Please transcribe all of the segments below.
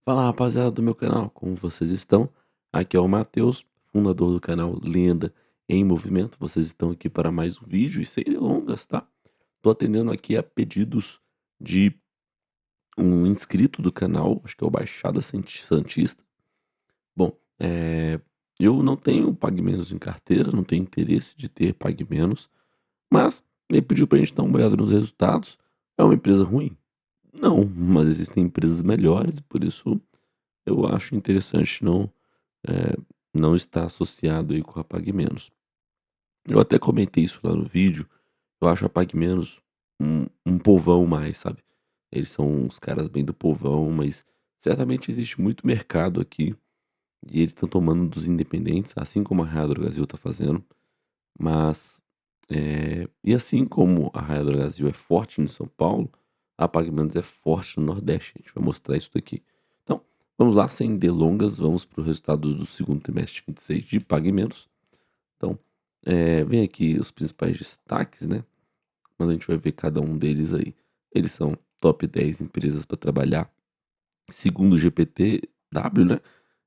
Fala rapaziada do meu canal, como vocês estão? Aqui é o Matheus, fundador do canal Lenda em Movimento. Vocês estão aqui para mais um vídeo e sem delongas, tá? Tô atendendo aqui a pedidos de um inscrito do canal, acho que é o Baixada Santista. Bom, eu não tenho Pague Menos em carteira, não tenho interesse de ter Pague Menos, mas ele pediu pra gente dar uma olhada nos resultados. É uma empresa ruim? Não, mas existem empresas melhores, por isso eu acho interessante eh, não estar associado aí com a Pague Menos. Eu até comentei isso lá no vídeo, eu acho a Pague Menos um povão mais, sabe. Eles são uns caras bem do povão, mas certamente existe muito mercado aqui, e eles estão tomando dos independentes, assim como a Raia Drogasil está fazendo, mas, e assim como a Raia Drogasil é forte em São Paulo, a Pague Menos é forte no Nordeste, a gente vai mostrar isso daqui. Então, vamos lá, sem delongas, vamos para o resultado do segundo trimestre de 26 de Pague Menos. Então, vem aqui os principais destaques, né, mas a gente vai ver cada um deles aí. Eles são top 10 empresas para trabalhar, segundo o GPTW, né.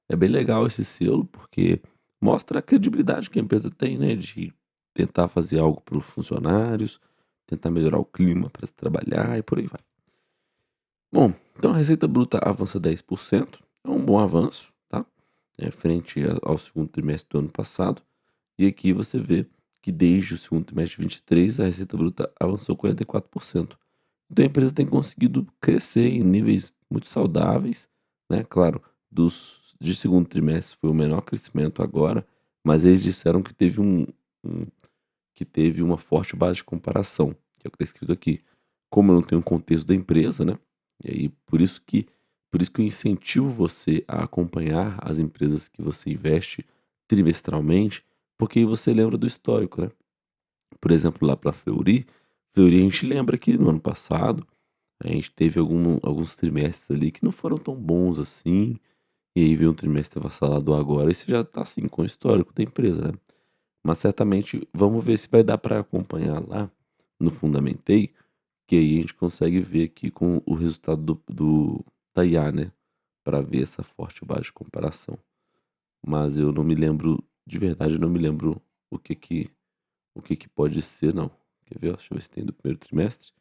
É bem legal esse selo, porque mostra a credibilidade que a empresa tem, né, de tentar fazer algo para os funcionários, tentar melhorar o clima para se trabalhar e por aí vai. Bom, então a receita bruta avança 10%, é um bom avanço, tá? Frente ao segundo trimestre do ano passado. E aqui você vê que desde o segundo trimestre de 23 a receita bruta avançou 44%. Então a empresa tem conseguido crescer em níveis muito saudáveis, né? Claro, de segundo trimestre foi o menor crescimento agora, mas eles disseram que teve que teve uma forte base de comparação, que é o que está escrito aqui. Como eu não tenho o contexto da empresa, né? E aí por isso que eu incentivo você a acompanhar as empresas que você investe trimestralmente, porque aí você lembra do histórico, né? Por exemplo, lá para a Fleury a gente lembra que no ano passado a gente teve alguns trimestres ali que não foram tão bons assim, e aí veio um trimestre avassalador agora, e você já tá assim com o histórico da empresa, né? Mas certamente vamos ver se vai dar para acompanhar lá no Fundamentei, que aí a gente consegue ver aqui com o resultado da IA, né? Para ver essa forte base de comparação. Mas eu não me lembro, de verdade, eu não me lembro o que que pode ser, não. Quer ver? Ó? Deixa eu ver se tem do primeiro trimestre.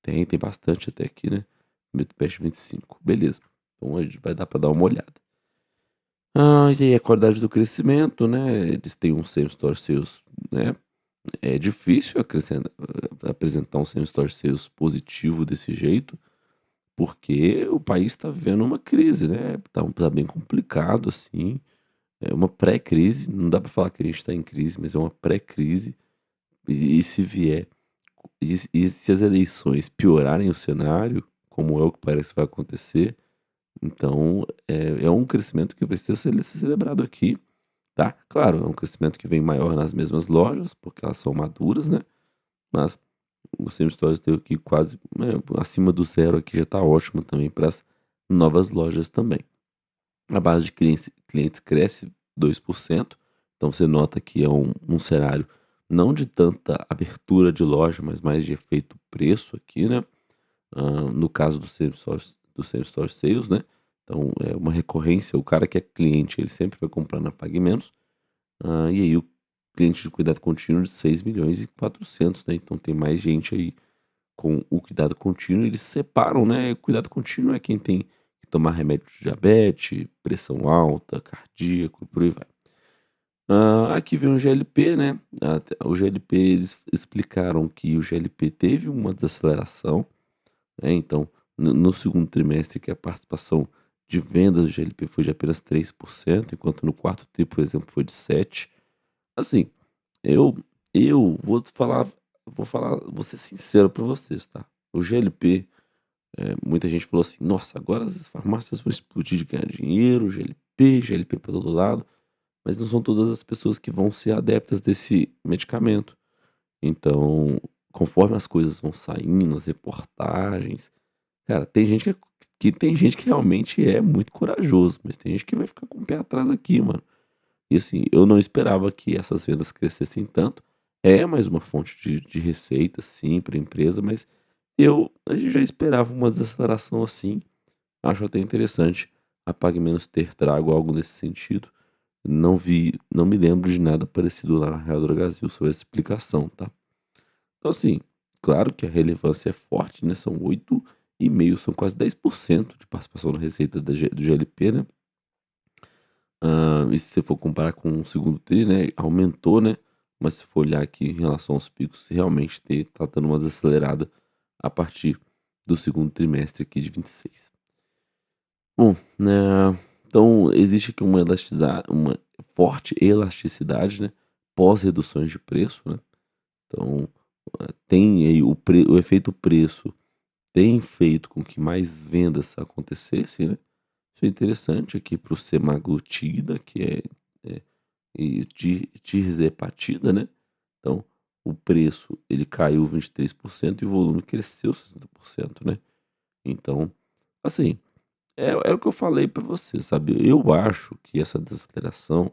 Tem bastante até aqui, né? Primeiro trimestre 25. Beleza. Então a gente vai dar para dar uma olhada. E aí a qualidade do crescimento, né? Eles têm um same store sales, né? É difícil apresentar um same store sales positivo desse jeito, porque o país está vivendo uma crise, né? Tá bem complicado, assim. É uma pré-crise. Não dá para falar que a gente está em crise, mas é uma pré-crise. E se vier e se as eleições piorarem o cenário, como é o que parece que vai acontecer, então é um crescimento que precisa ser celebrado aqui, tá? Claro, é um crescimento que vem maior nas mesmas lojas, porque elas são maduras, né? Mas o Same Stores teve aqui quase acima do zero aqui já tá ótimo também para as novas lojas também. A base de clientes cresce 2%, então você nota que é um cenário não de tanta abertura de loja, mas mais de efeito preço aqui, né? No caso do Same Store Sales, né? Então é uma recorrência, o cara que é cliente, ele sempre vai comprar na Pague Menos. E aí o cliente de cuidado contínuo de 6.400.000, né? Então tem mais gente aí com o cuidado contínuo, eles separam, né? Cuidado contínuo é quem tem que tomar remédio de diabetes, pressão alta, cardíaco, e por aí vai. Aqui vem o GLP, né? O GLP, eles explicaram que o GLP teve uma desaceleração, né? Então, no segundo trimestre, que a participação de vendas do GLP foi de apenas 3%, enquanto no quarto tri, por exemplo, foi de 7%. Assim, eu eu vou ser sincero para vocês, tá? O GLP, muita gente falou assim: "Nossa, agora as farmácias vão explodir de ganhar dinheiro, GLP, GLP pra todo lado", mas não são todas as pessoas que vão ser adeptas desse medicamento. Então, conforme as coisas vão saindo, as reportagens, cara, tem gente que realmente é muito corajoso, mas tem gente que vai ficar com o pé atrás aqui, mano. E assim, eu não esperava que essas vendas crescessem tanto. É mais uma fonte de receita, sim, para a empresa, mas a gente já esperava uma desaceleração assim. Acho até interessante. a Pague Menos ter trago algo nesse sentido. Não me lembro de nada parecido lá na Real Drogasil sobre essa explicação, tá. Então assim, claro que a relevância é forte, né, são 8,5, são quase 10% de participação na receita do GLP, né. E se você for comparar com o segundo tri, né, aumentou, né, mas se for olhar aqui em relação aos picos, realmente tá dando uma desacelerada a partir do segundo trimestre aqui de 26. Bom, né, então existe aqui uma forte elasticidade, né, pós reduções de preço, né. Então, tem aí o efeito preço tem feito com que mais vendas acontecessem, né. Isso é interessante aqui para o semaglutida, que é e tirzepatida, né. Então, o preço ele caiu 23% e o volume cresceu 60%, né. Então, assim, é o que eu falei para você, sabe. Eu acho que essa desaceleração,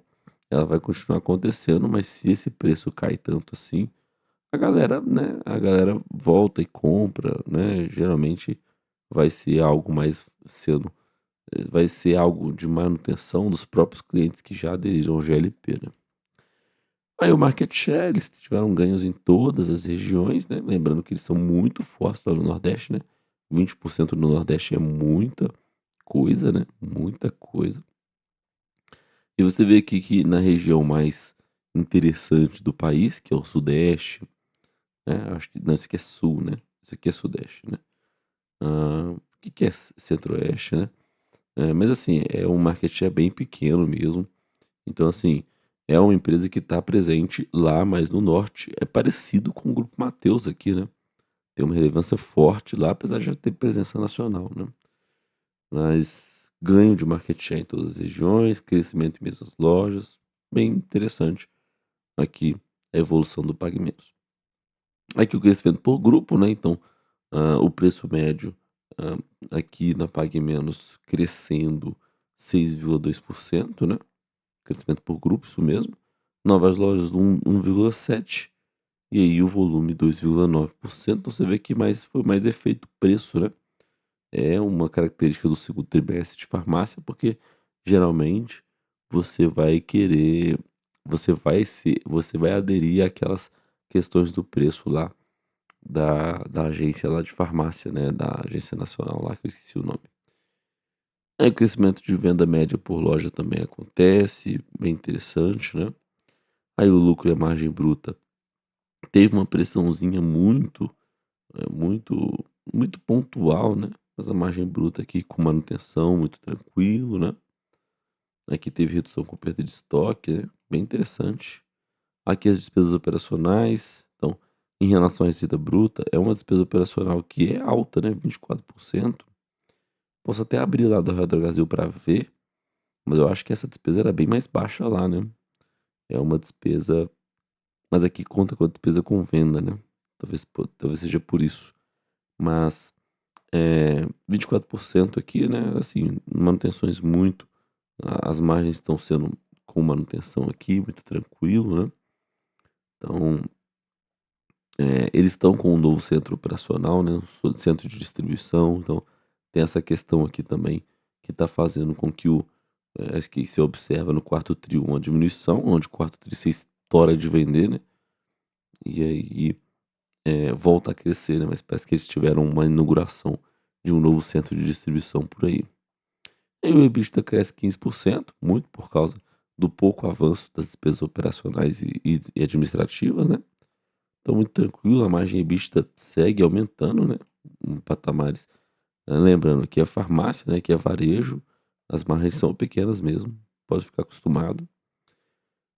ela vai continuar acontecendo, mas se esse preço cai tanto assim, a galera volta e compra, né. Geralmente vai ser algo mais sendo vai ser algo de manutenção dos próprios clientes que já aderiram ao GLP, né. Aí o market share, eles tiveram ganhos em todas as regiões, né, lembrando que eles são muito fortes lá no Nordeste, né, 20% no Nordeste é muita coisa, né, muita coisa. E você vê aqui que na região mais interessante do país, que é o Sudeste, né, acho que não, isso aqui é Sul, né, isso aqui é Sudeste, né. O que que é Centro-Oeste, né. Mas assim, é um market share bem pequeno mesmo. Então, assim, é uma empresa que está presente lá mais no norte. É parecido com o Grupo Mateus aqui, né? Tem uma relevância forte lá, apesar de já ter presença nacional, né? Mas ganho de market share em todas as regiões, crescimento em mesmas lojas. Bem interessante aqui a evolução do Pague Menos. Aqui o crescimento por grupo, né? Então, o preço médio ah, aqui na Pague Menos crescendo 6,2%, né? Crescimento por grupo, isso mesmo. Novas lojas 1,7, e aí o volume 2,9%. Então você vê que foi mais efeito preço, né. É uma característica do segundo trimestre de farmácia, porque geralmente você vai querer você vai aderir àquelas questões do preço lá da agência lá de farmácia, né, da agência nacional lá que eu esqueci o nome. Aí o crescimento de venda média por loja também acontece, bem interessante, né. Aí o lucro e a margem bruta teve uma pressãozinha muito muito pontual, né, mas a margem bruta aqui com manutenção, muito tranquilo, né. Aqui teve redução com perda de estoque, né, bem interessante. Aqui as despesas operacionais, então, em relação à receita bruta, é uma despesa operacional que é alta, né, 24%. Posso até abrir lá do Real Brasil para ver, mas eu acho que essa despesa era bem mais baixa lá, né. É uma despesa, mas aqui conta com a despesa com venda, né. Talvez seja por isso. Mas, 24% aqui, né, assim, manutenções muito as margens estão sendo com manutenção aqui, muito tranquilo, né. Então, eles estão com um novo centro operacional, né, um centro de distribuição, então tem essa questão aqui também que está fazendo com que que se observa no quarto tri uma diminuição, onde o quarto tri você estoura de vender, né, e aí, volta a crescer, né, mas parece que eles tiveram uma inauguração de um novo centro de distribuição por aí. E o EBITDA cresce 15%, muito por causa do pouco avanço das despesas operacionais e administrativas, né. Então muito tranquilo, a margem EBITDA segue aumentando, né, em patamares, lembrando que é farmácia, né, que é varejo, as margens são pequenas mesmo, pode ficar acostumado.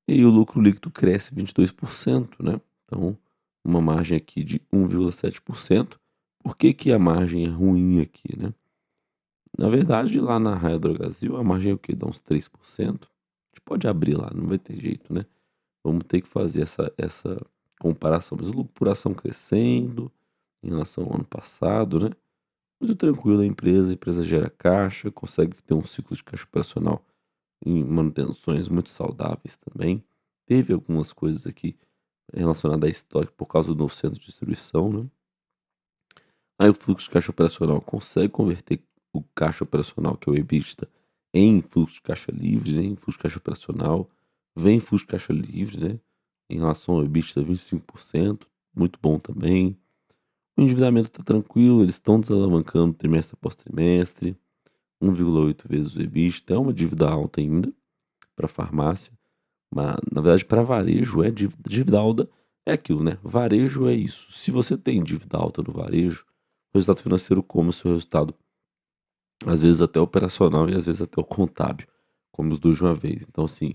E o lucro líquido cresce 22%, né, então uma margem aqui de 1,7%. Por que que a margem é ruim aqui, né? Na verdade, lá na Raia Drogasil, a margem é o quê? Dá uns 3%. A gente pode abrir lá, não vai ter jeito, né. Vamos ter que fazer essa comparação, mas o lucro por ação crescendo em relação ao ano passado, né. Muito tranquilo a empresa gera caixa, consegue ter um ciclo de caixa operacional em manutenções muito saudáveis também. Teve algumas coisas aqui relacionadas a estoque por causa do novo centro de distribuição, né. Aí o fluxo de caixa operacional consegue converter o caixa operacional, que é o EBITDA, em fluxo de caixa livre, né, em fluxo de caixa operacional, vem em fluxo de caixa livre, né, em relação ao EBITDA 25%, muito bom também. O endividamento está tranquilo, eles estão desalavancando trimestre após trimestre, 1,8 vezes o EBITDA, é uma dívida alta ainda para farmácia, mas na verdade para varejo é dívida alta é aquilo, né, varejo é isso, se você tem dívida alta no varejo, o resultado financeiro come o seu resultado, às vezes até operacional e às vezes até o contábil, come os 2 de uma vez. Então assim,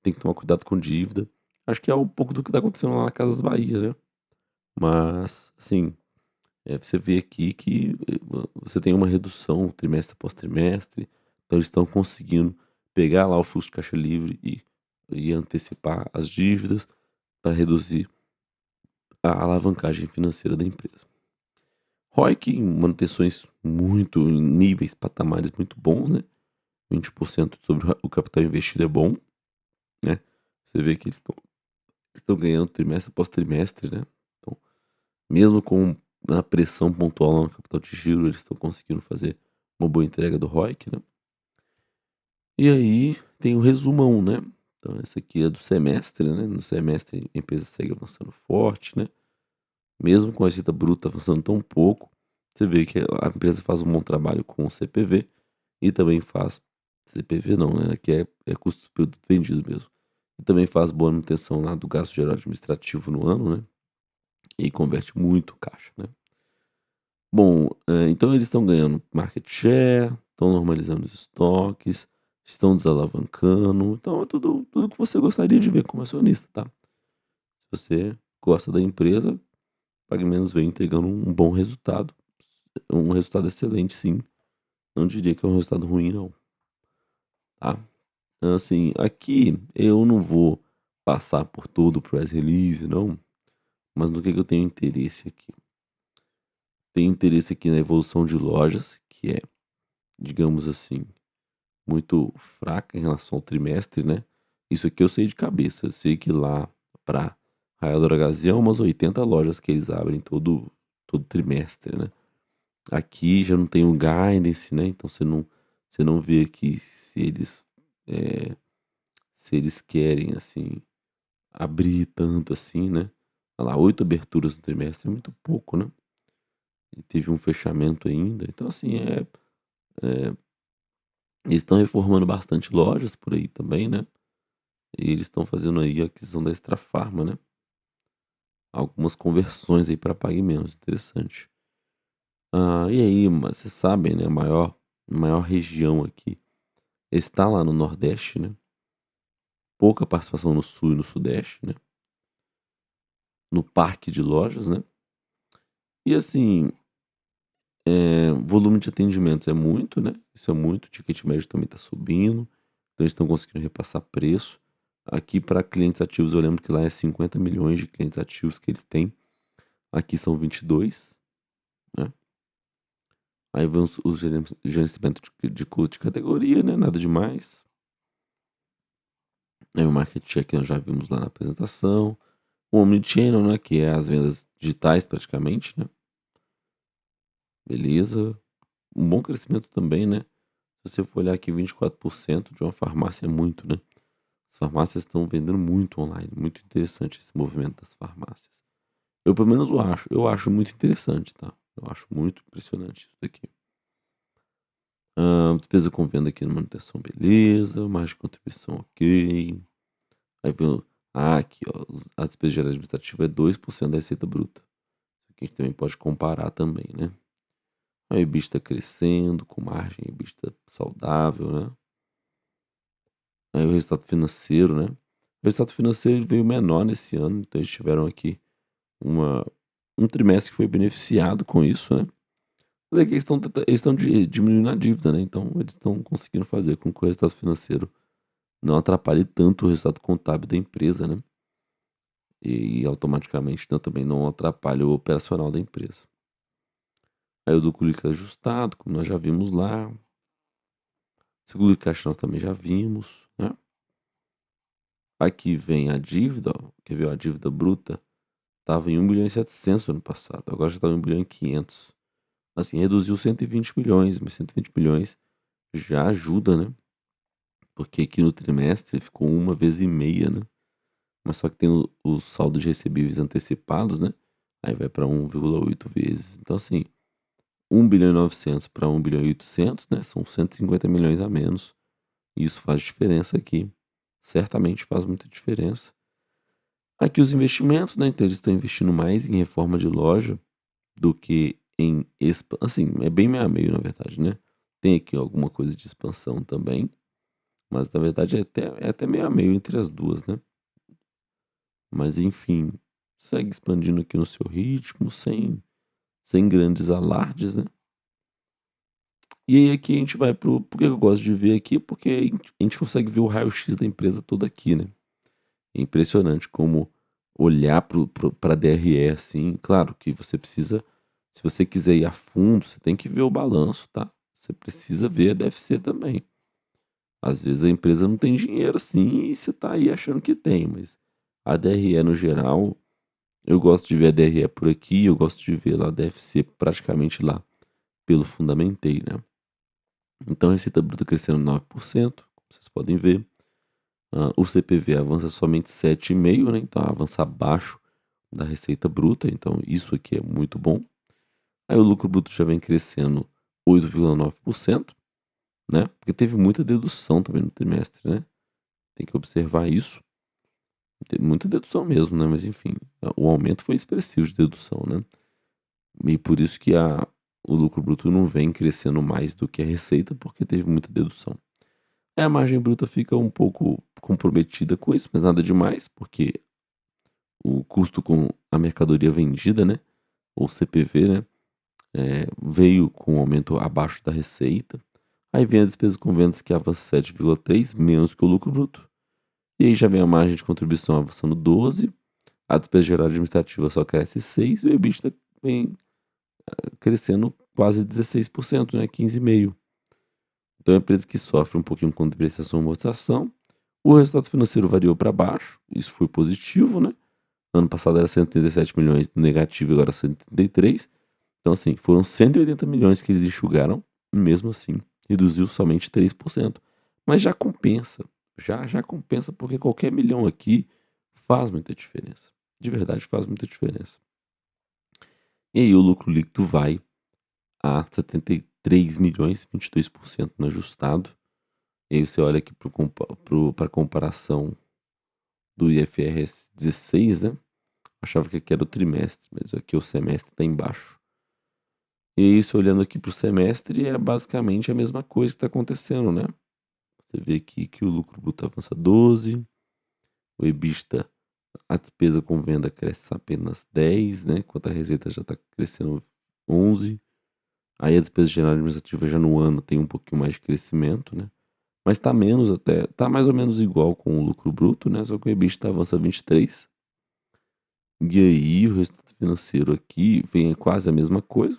tem que tomar cuidado com dívida. Acho que é um pouco do que está acontecendo lá na Casas Bahia, né. Mas, assim, você vê aqui que, você tem uma redução trimestre após trimestre, então eles estão conseguindo pegar lá o fluxo de caixa livre e antecipar as dívidas para reduzir a alavancagem financeira da empresa. ROIC em manutenções muito em níveis, patamares muito bons, né, 20% sobre o capital investido é bom, né. Você vê que eles estão ganhando trimestre após trimestre, né. Então, mesmo com a pressão pontual lá no capital de giro, eles estão conseguindo fazer uma boa entrega do ROIC, né. E aí tem o resumão, né. Então esse aqui é do semestre, né, no semestre a empresa segue avançando forte, né, mesmo com a receita bruta avançando tão pouco, você vê que a empresa faz um bom trabalho com o CPV e também faz CPV não, né, que é custo do produto vendido mesmo. E também faz boa manutenção lá do gasto geral administrativo no ano, né, e converte muito caixa, né. Bom, então eles estão ganhando market share, estão normalizando os estoques, estão desalavancando, então é tudo que você gostaria de ver como acionista, tá. Se você gosta da empresa, Pague Menos vem entregando um resultado excelente sim, não diria que é um resultado ruim não, tá. Então, assim, aqui eu não vou passar por todo o press release não, mas no que eu tenho interesse aqui? Tenho interesse aqui na evolução de lojas, que é, digamos assim, muito fraca em relação ao trimestre, né. Isso aqui eu sei de cabeça, eu sei que lá para Arraial do Aragazião, umas 80 lojas que eles abrem todo trimestre, né. Aqui já não tem o guidance, né, então você não vê aqui eh, se eles querem, assim, abrir tanto assim, né. Olha lá, 8 aberturas no trimestre é muito pouco, né. E teve um fechamento ainda, então assim, eh, eles estão reformando bastante lojas por aí também, né. E eles estão fazendo aí a aquisição da Extrafarma, né. Algumas conversões aí para Pague Menos, interessante. E aí, mas vocês sabem, né, a maior região aqui está lá no Nordeste, né, pouca participação no Sul e no Sudeste, né, no parque de lojas, né. E assim, volume de atendimentos é muito, né, isso é muito, o ticket médio também está subindo, então eles estão conseguindo repassar preço. Aqui para clientes ativos eu lembro que lá é 50 milhões de clientes ativos que eles têm, aqui são 22, né. Aí vem os gerenciamento de categoria, né, nada demais. Aí o market share que nós já vimos lá na apresentação. O omnichannel, né, que é as vendas digitais praticamente, né. Beleza. Um bom crescimento também, né. Se você for olhar aqui 24% de uma farmácia é muito, né. As farmácias estão vendendo muito online, muito interessante esse movimento das farmácias. Eu pelo menos eu acho muito interessante, tá. Eu acho muito impressionante isso daqui. Despesa com venda aqui na manutenção, beleza, margem de contribuição, ok. Aí vem aqui ó, a despesa geral administrativa é 2% da receita bruta. Isso aqui a gente também pode comparar também, né. A EBITDA crescendo, com margem EBITDA saudável, né. Aí o resultado financeiro, né. O resultado financeiro ele veio menor nesse ano, então eles tiveram aqui uma um trimestre que foi beneficiado com isso, né. Mas aqui eles estão diminuindo a dívida, né, então eles estão conseguindo fazer com que o resultado financeiro não atrapalhe tanto o resultado contábil da empresa, né. E automaticamente, né, também não atrapalha o operacional da empresa. Aí o lucro líquido ajustado, como nós já vimos lá. Seguro de caixa nós também já vimos, né. Aqui vem a dívida, ó, quer ver, ó, a dívida bruta estava em 1.700.000.000 no ano passado, agora já está em 1.500.000.000. Assim, reduziu 120 milhões, mas 120 milhões já ajuda, né. porque aqui no trimestre ficou 1,5 vezes, né, mas só que tem o saldo de recebíveis antecipados, né, aí vai para 1,8 vezes. Então assim, 1.900.000.000 para 1.800.000.000, né, são 150 milhões a menos, e isso faz diferença aqui, certamente faz muita diferença. Aqui os investimentos, né, então eles estão investindo mais em reforma de loja do que em assim, é bem meio a meio na verdade, né. Tem aqui alguma coisa de expansão também, mas na verdade é até meio a meio entre as duas, né. Mas enfim, segue expandindo aqui no seu ritmo, sem grandes alardes, né. E aí aqui a gente vai por que eu gosto de ver aqui, porque a gente consegue ver o raio-x da empresa toda aqui, né. É impressionante como olhar para a DRE, assim, claro que você precisa, se você quiser ir a fundo, você tem que ver o balanço, tá. Você precisa ver a DFC também. Às vezes a empresa não tem dinheiro, assim, e você tá aí achando que tem, mas a DRE no geral, eu gosto de ver a DRE por aqui, eu gosto de ver lá a DFC praticamente lá pelo Fundamentei, né. Então a receita bruta crescendo 9%, como vocês podem ver. O CPV avança somente 7,5, né, então avança abaixo da receita bruta, então isso aqui é muito bom. Aí o lucro bruto já vem crescendo 8,9%, né, porque teve muita dedução também no trimestre, né, tem que observar isso. Teve muita dedução mesmo, né, mas enfim, o aumento foi expressivo de dedução, né, e por isso que o lucro bruto não vem crescendo mais do que a receita, porque teve muita dedução. A margem bruta fica um pouco comprometida com isso, mas nada demais, porque o custo com a mercadoria vendida, né, ou CPV, né, veio com um aumento abaixo da receita. Aí vem a despesa com vendas que avança 7,3, menos que o lucro bruto. E aí já vem a margem de contribuição avançando 12, a despesa geral administrativa só cresce 6 e o EBITDA vem crescendo quase 16%, né, 15,5%. Então é uma empresa que sofre um pouquinho com depreciação e amortização. O resultado financeiro variou para baixo, isso foi positivo, né. Ano passado era 137 milhões negativo, agora 133. Então, assim, foram 180 milhões que eles enxugaram, mesmo assim, reduziu somente 3%. Mas já compensa, já compensa, porque qualquer milhão aqui faz muita diferença. De verdade, faz muita diferença. E aí o lucro líquido vai a 73 milhões, 22% no ajustado. E aí você olha aqui para comparação do IFRS 16, né? Achava que aqui era o trimestre, mas aqui o semestre está embaixo. E isso, olhando aqui para o semestre, é basicamente a mesma coisa que está acontecendo, né? Você vê aqui que o lucro bruto avança 12, o EBITDA, a despesa com venda cresce apenas 10, né? Enquanto a receita já está crescendo 11. Aí a despesa geral administrativa já no ano tem um pouquinho mais de crescimento, né? Mas está menos até, está mais ou menos igual com o lucro bruto, né? Só que o EBITDA avança 23. E aí o resultado financeiro aqui vem quase a mesma coisa,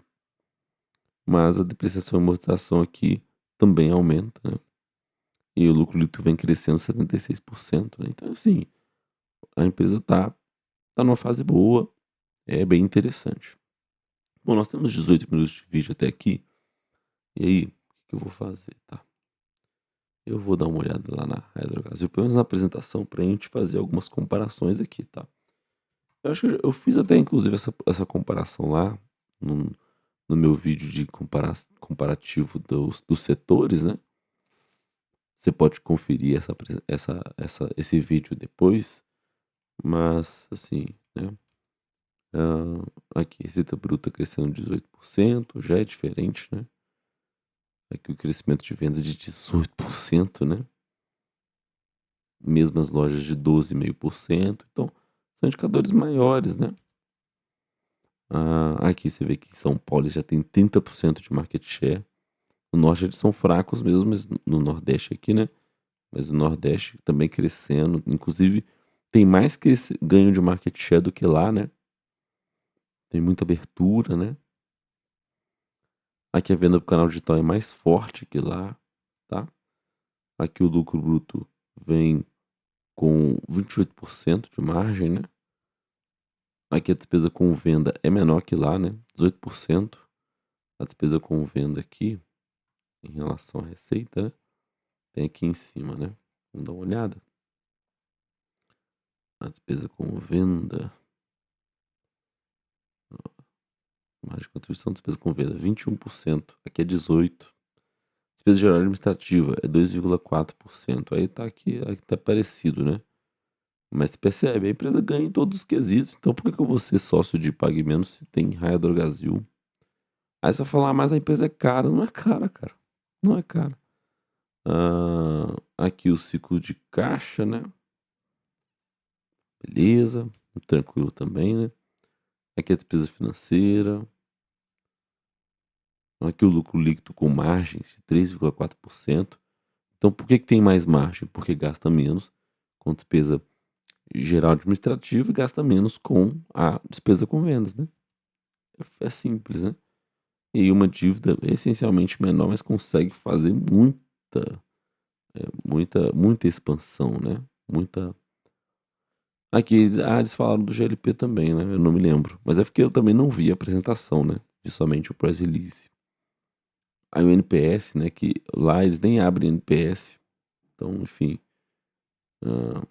mas a depreciação e amortização aqui também aumenta, né. E o lucro líquido vem crescendo 76%, né. Então, assim, a empresa tá numa fase boa, é bem interessante. Bom, nós temos 18 minutos de vídeo até aqui, e aí, o que eu vou fazer, tá? Eu vou dar uma olhada lá na Hydrogás, pelo menos na apresentação, pra gente fazer algumas comparações aqui, tá? Eu acho que eu fiz até inclusive essa comparação lá no no meu vídeo de comparativo dos setores, né. Você pode conferir esse vídeo depois, mas assim, né, aqui receita bruta crescendo 18%, já é diferente, né. Aqui o crescimento de vendas de 18%, né. Mesmas lojas de 12,5%, então são indicadores maiores, né. Aqui você vê que em São Paulo já tem 30% de market share. No norte eles são fracos mesmo, mas no nordeste aqui, né, mas o nordeste também crescendo, inclusive tem mais ganho de market share do que lá, né. Tem muita abertura, né. Aqui a venda para o canal digital é mais forte que lá, tá. Aqui o lucro bruto vem com 28% de margem, né. Aqui a despesa com venda é menor que lá, né, 18%. A despesa com venda aqui, em relação à receita, né. tem aqui em cima, né. Vamos dar uma olhada. A despesa com venda, margem de contribuição, despesa com venda, 21%, aqui é 18%. Despesa geral administrativa é 2,4%, aí tá aqui tá parecido, né. Mas você percebe, a empresa ganha em todos os quesitos, então por que que eu vou ser sócio de Pague Menos se tem Raia Drogasil? Aí você vai falar: "Ah, mas a empresa é cara", não é cara, cara, não é cara. Aqui o ciclo de caixa, né, beleza, tranquilo também, né. Aqui a despesa financeira, aqui o lucro líquido com margens de 3,4%. Então por que que tem mais margem? Porque gasta menos com despesa geral administrativa e gasta menos com a despesa com vendas, né. É simples, né. E aí uma dívida essencialmente menor, mas consegue fazer muita expansão, né, muita aqui, eles falaram do GLP também, né, eu não me lembro, mas é porque eu também não vi a apresentação, né, vi somente o press release. Aí o NPS, né, que lá eles nem abrem NPS, então enfim, hã,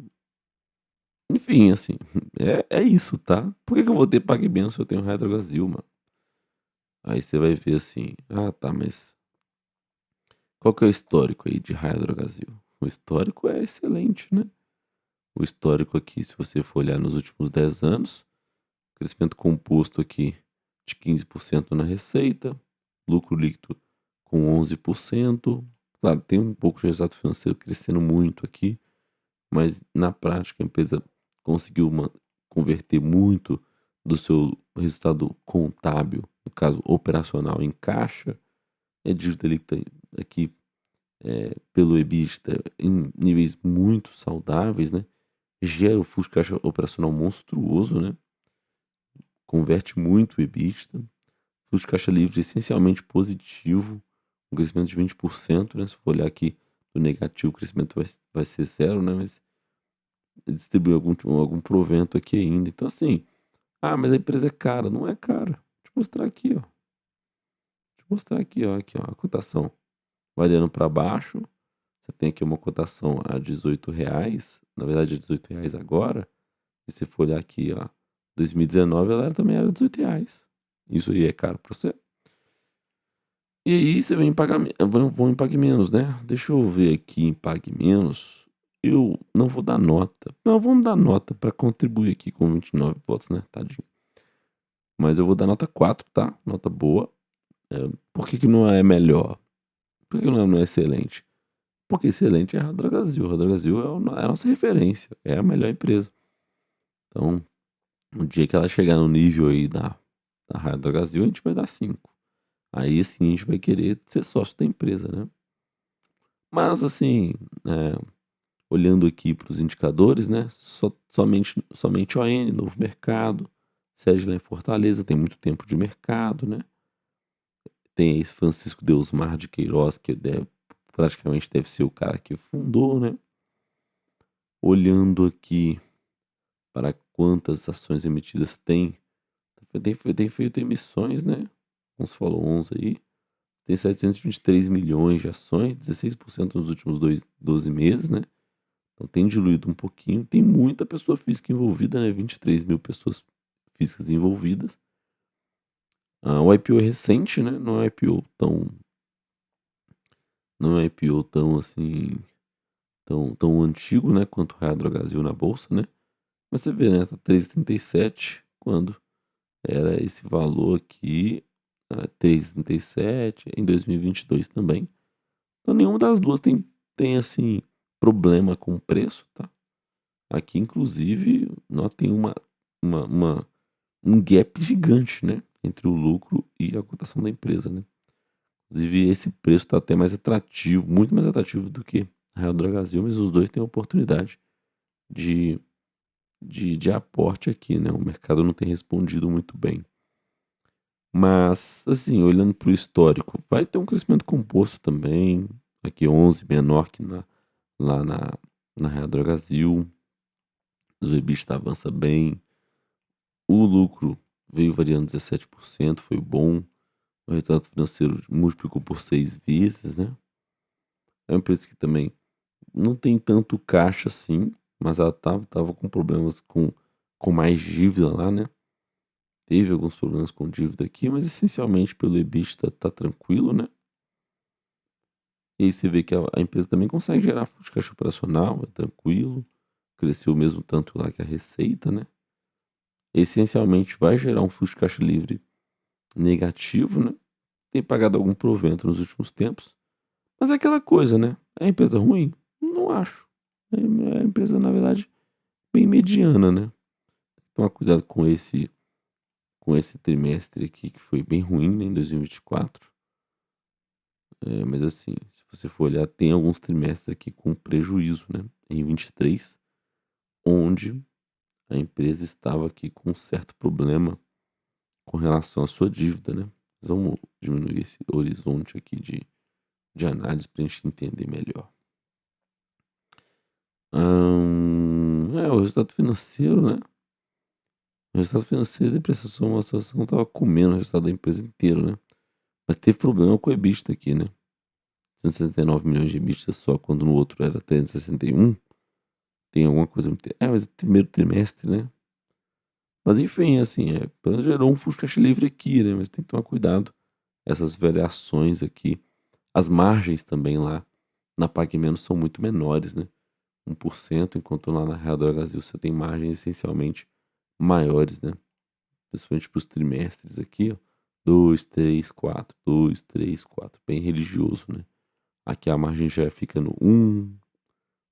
enfim, assim, é isso, tá. Por que que eu vou ter PagBank se eu tenho Retrobrasil, mano? Aí você vai ver assim: "Ah tá, mas qual que é o histórico aí de Raia Drogasil?" O histórico é excelente, né. O histórico aqui, se você for olhar nos últimos 10 anos, crescimento composto aqui de 15% na receita, lucro líquido com 11%. Claro, tem um pouco de resultado financeiro crescendo muito aqui, mas na prática a empresa conseguiu converter muito do seu resultado contábil, no caso operacional, em caixa. A dívida líquida aqui, pelo EBITDA em níveis muito saudáveis, né, gera um fluxo de caixa operacional monstruoso, né, converte muito o EBITDA, fluxo de caixa livre essencialmente positivo, um crescimento de 20%, né, se for olhar aqui do negativo o crescimento vai ser zero, né, mas distribui algum provento aqui ainda. Então assim: "Ah, mas a empresa é cara", não é cara. Vou te mostrar aqui, ó, te mostrar aqui, ó, a cotação variando para baixo. Você tem aqui uma cotação a R$ 18, na verdade é R$ 18 agora, e se for olhar aqui, ó, 2019 ela também era R$ 18. Isso aí é caro para você? E aí você vem em pagar vou em Pague Menos, né. Deixa eu ver aqui em Pague Menos, eu não vou dar nota. Não, vamos dar nota para contribuir aqui com 29 votos, né, tadinho. Mas eu vou dar nota 4, tá, nota boa. Por que que não é melhor? Por que que não é excelente? Porque excelente é a Drogasil. A Drogasil é a nossa referência, é a melhor empresa. Então, no dia que ela chegar no nível aí da Raia Drogasil, a gente vai dar 5. Aí sim a gente vai querer ser sócio da empresa, né. Mas assim, eh, olhando aqui para os indicadores, né, somente ON, Novo Mercado, sede lá em Fortaleza, tem muito tempo de mercado, né. Tem esse Francisco Deusmar de Queiroz, que praticamente deve ser o cara que fundou, né. Olhando aqui para quantas ações emitidas tem feito emissões, né, uns follow-ons aí, tem 723 milhões de ações, 16% nos últimos 12 meses, né, então tem diluído um pouquinho, tem muita pessoa física envolvida, né, 23 mil pessoas físicas envolvidas. O IPO é recente, né, não é um IPO tão assim, tão antigo, né, quanto o Raia Drogasil na bolsa, né, mas você vê, né, tá 3,37 quando era esse valor aqui, 3,37 em 2022 também. Então nenhuma das 2 tem, assim, problema com o preço, tá. Aqui inclusive, tem uma um gap gigante, né, entre o lucro e a cotação da empresa, né. Inclusive esse preço tá até mais atrativo, muito mais atrativo do que a Real Drogasil, mas os 2 têm a oportunidade de de aporte aqui, né, o mercado não tem respondido muito bem. Mas, assim, olhando para o histórico, vai ter um crescimento composto também, aqui 11 menor que lá na Real Drogasil, o EBITDA avança bem, o lucro veio variando 17%, foi bom, o resultado financeiro multiplicou por 6 vezes, né. É uma empresa que também não tem tanto caixa assim, mas ela tava com problemas com mais dívida lá, né. Teve alguns problemas com dívida aqui, mas essencialmente pelo EBITDA tá tranquilo, né. E aí você vê que a empresa também consegue gerar fluxo de caixa operacional, é tranquilo, cresceu o mesmo tanto lá que a receita, né. Essencialmente vai gerar um fluxo de caixa livre negativo, né. Tem pagado algum provento nos últimos tempos, mas é aquela coisa, né, é empresa ruim? Não acho. É empresa, na verdade, bem mediana, né. Tomar cuidado com esse trimestre aqui que foi bem ruim, né, em 2024. Mas assim, se você for olhar, tem alguns trimestres aqui com prejuízo, né, em 23, onde a empresa estava aqui com um certo problema com relação à sua dívida, né. Vamos diminuir esse horizonte aqui de análise para a gente entender melhor. O resultado financeiro, né, o resultado financeiro da prestação uma situação estava comendo o resultado da empresa inteiro, né, mas teve problema com o EBITDA aqui, né. 169 milhões de EBITDA só, quando no outro era 361, tem alguma coisa muito mas é primeiro trimestre, né. Mas enfim, assim, pelo menos gerou um fluxo de caixa livre aqui, né, mas tem que tomar cuidado, essas variações aqui. As margens também lá na Pague Menos são muito menores, né, 1%, enquanto lá na Real do Brasil você tem margens essencialmente maiores, né, principalmente para os trimestres aqui, ó, 2, 3, 4, 2, 3, 4, bem religioso, né. Aqui a margem já fica no 1,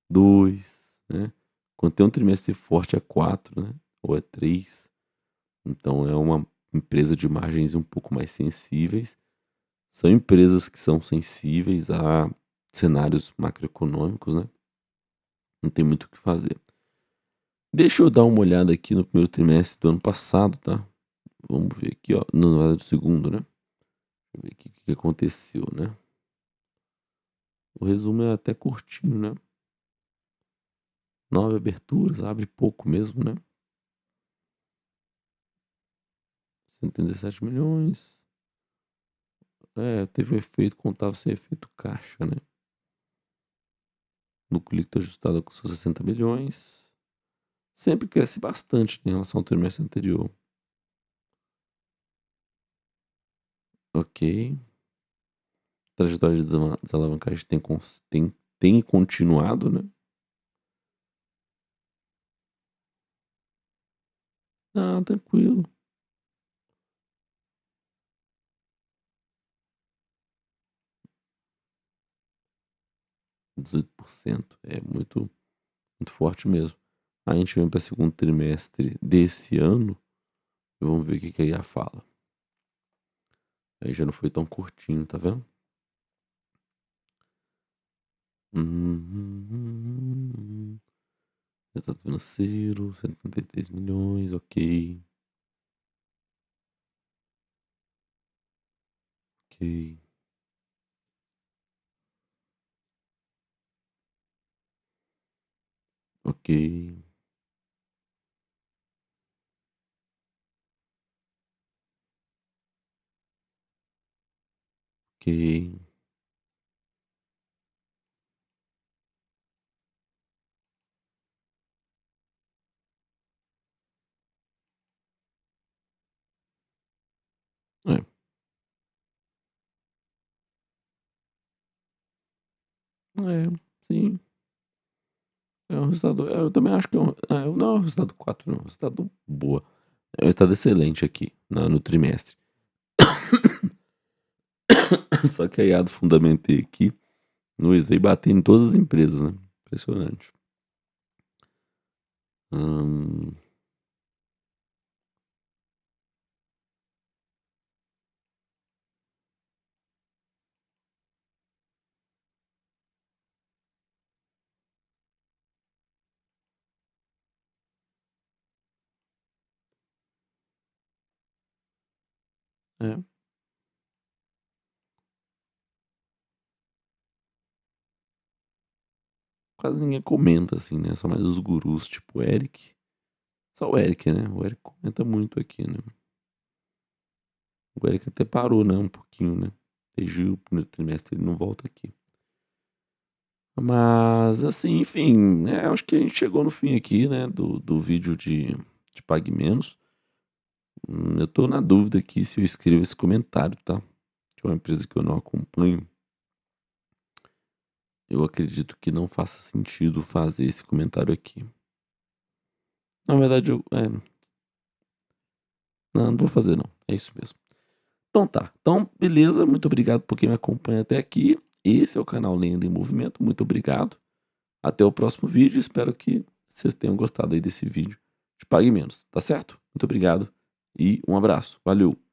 2, né, quando tem um trimestre forte é 4, né, ou é 3. Então é uma empresa de margens um pouco mais sensíveis. São empresas que são sensíveis a cenários macroeconômicos, né, não tem muito o que fazer. Deixa eu dar uma olhada aqui no primeiro trimestre do ano passado, tá. Vamos ver aqui, ó, no na verdade do segundo, né. Deixa eu ver aqui o que que aconteceu, né. O resumo é até curtinho, né. 9 aberturas, abre pouco mesmo, né. 137 milhões. Teve um efeito contábil sem efeito caixa, né. Lucro líquido ajustado com seus 60 milhões. Sempre cresce bastante em relação ao trimestre anterior. Ok. Trajetória de desalavancagem tem continuado, né. Ah, tranquilo. 18%. É muito forte mesmo. Aí a gente vem para segundo trimestre desse ano, e vamos ver o que que a IA fala. Aí já não foi tão curtinho, tá vendo? Hum. Resultado financeiro, 133 milhões, ok, ok, ok, ok. É, sim, é um resultado eu também acho que não é um resultado 4 não, é um resultado boa. É um resultado excelente aqui no trimestre. Só que a IA do Fundamentei aqui, no mês veio batendo em todas as empresas, né, impressionante. Hum, é, quase ninguém comenta, assim, né, só mais os gurus, tipo o Eric. Só o Eric, né, o Eric comenta muito aqui, né. O Eric até parou, né, um pouquinho, né, desde o primeiro trimestre ele não volta aqui. Mas, assim, enfim, né, acho que a gente chegou no fim aqui, né, do vídeo de Pague Menos. Eu tô na dúvida aqui se eu escrevo esse comentário, tá, que é uma empresa que eu não acompanho. Eu acredito que não faça sentido fazer esse comentário aqui. Na verdade não vou fazer não, é isso mesmo. Então tá, então beleza, muito obrigado por quem me acompanha até aqui. Esse é o canal Lenda em Movimento, muito obrigado. Até o próximo vídeo, espero que vocês tenham gostado aí desse vídeo de Pague Menos, tá certo? Muito obrigado e um abraço, valeu!